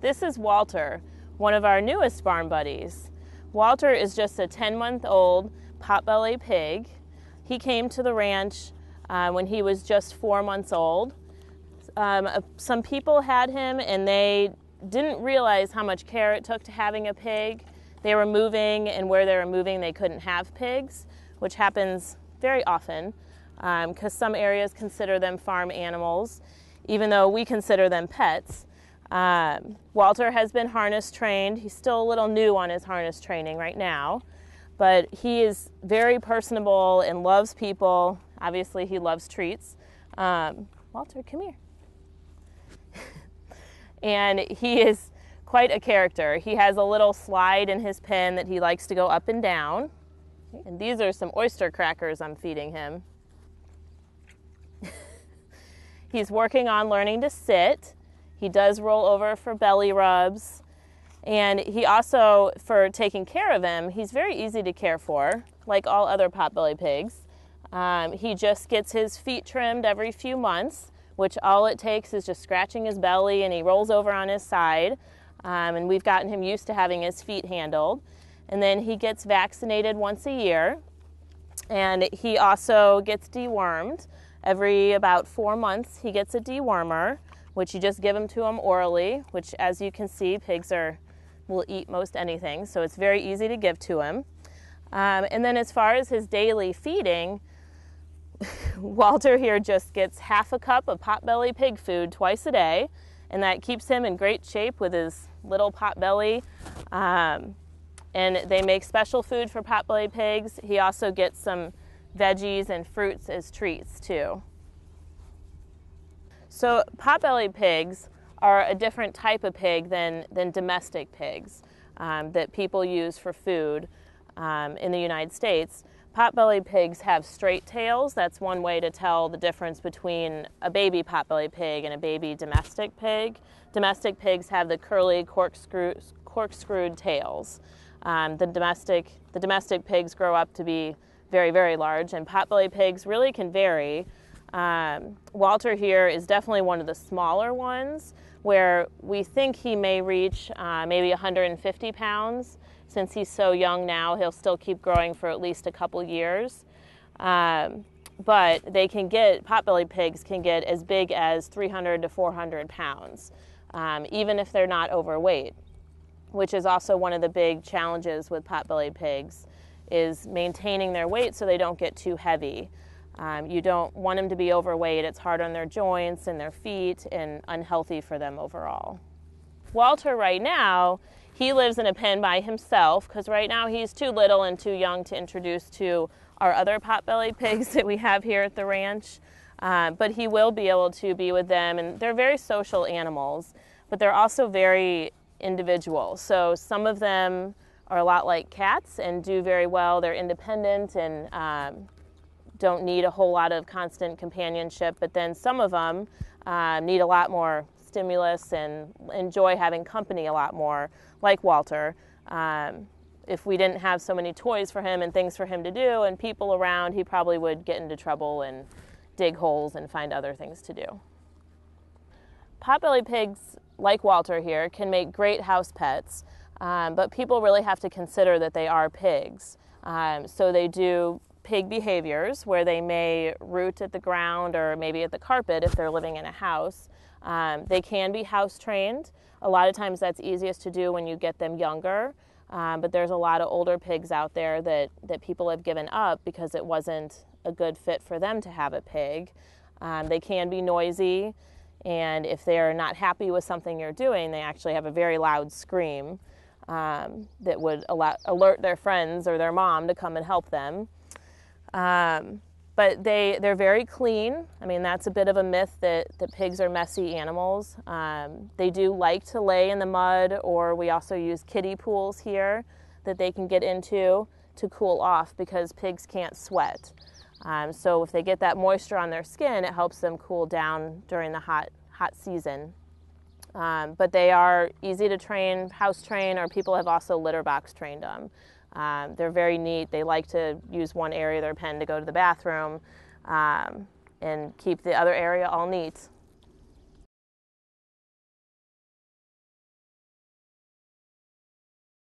This is Walter, one of our newest barn buddies. Walter is just a 10-month-old potbelly pig. He came to the ranch when he was just 4 months old. Some people had him and they didn't realize how much care it took to having a pig. They were moving, and where they were moving they couldn't have pigs, which happens very often because some areas consider them farm animals, even though we consider them pets. Walter has been harness trained. He's still a little new on his harness training right now, but he is very personable and loves people. Obviously, he loves treats. Walter, come here. And he is quite a character. He has a little slide in his pen that he likes to go up and down. And these are some oyster crackers I'm feeding him. He's working on learning to sit. He does roll over for belly rubs. And he also, for taking care of him, he's very easy to care for, like all other potbelly pigs. He just gets his feet trimmed every few months, which all it takes is just scratching his belly, and he rolls over on his side. And we've gotten him used to having his feet handled. And then he gets vaccinated once a year. And he also gets dewormed. Every about 4 months, he gets a dewormer, which you just give them to him orally, which, as you can see, pigs will eat most anything, so it's very easy to give to him. And then as far as his daily feeding, Walter here just gets half a cup of potbelly pig food twice a day, and that keeps him in great shape with his little potbelly. And they make special food for potbelly pigs. He also gets some veggies and fruits as treats too. So potbelly pigs are a different type of pig than domestic pigs that people use for food in the United States. Potbelly pigs have straight tails. That's one way to tell the difference between a baby potbelly pig and a baby domestic pig. Domestic pigs have the curly corkscrewed tails. The domestic pigs grow up to be very, very large, and potbelly pigs really can vary. Walter here is definitely one of the smaller ones, where we think he may reach maybe 150 pounds. Since he's so young now, he'll still keep growing for at least a couple years. But potbelly pigs can get as big as 300 to 400 pounds, even if they're not overweight, which is also one of the big challenges with potbelly pigs, is maintaining their weight so they don't get too heavy. You don't want them to be overweight. It's hard on their joints and their feet and unhealthy for them overall. Walter right now, he lives in a pen by himself because right now he's too little and too young to introduce to our other potbelly pigs that we have here at the ranch. But he will be able to be with them, and they're very social animals, but they're also very individual. So some of them are a lot like cats and do very well. They're independent and don't need a whole lot of constant companionship, but then some of them need a lot more stimulus and enjoy having company a lot more, like Walter. If we didn't have so many toys for him and things for him to do and people around, he probably would get into trouble and dig holes and find other things to do. Potbelly pigs, like Walter here, can make great house pets, but people really have to consider that they are pigs. So they do pig behaviors where they may root at the ground or maybe at the carpet if they're living in a house. They can be house trained. A lot of times that's easiest to do when you get them younger, but there's a lot of older pigs out there that people have given up because it wasn't a good fit for them to have a pig. They can be noisy, and if they're not happy with something you're doing, they actually have a very loud scream that would alert their friends or their mom to come and help them. But they're very clean. I mean, that's a bit of a myth that pigs are messy animals. They do like to lay in the mud, or we also use kiddie pools here that they can get into to cool off because pigs can't sweat. So if they get that moisture on their skin, it helps them cool down during the hot season. But they are easy to train, house train, or people have also litter box trained them. They're very neat. They like to use one area of their pen to go to the bathroom and keep the other area all neat.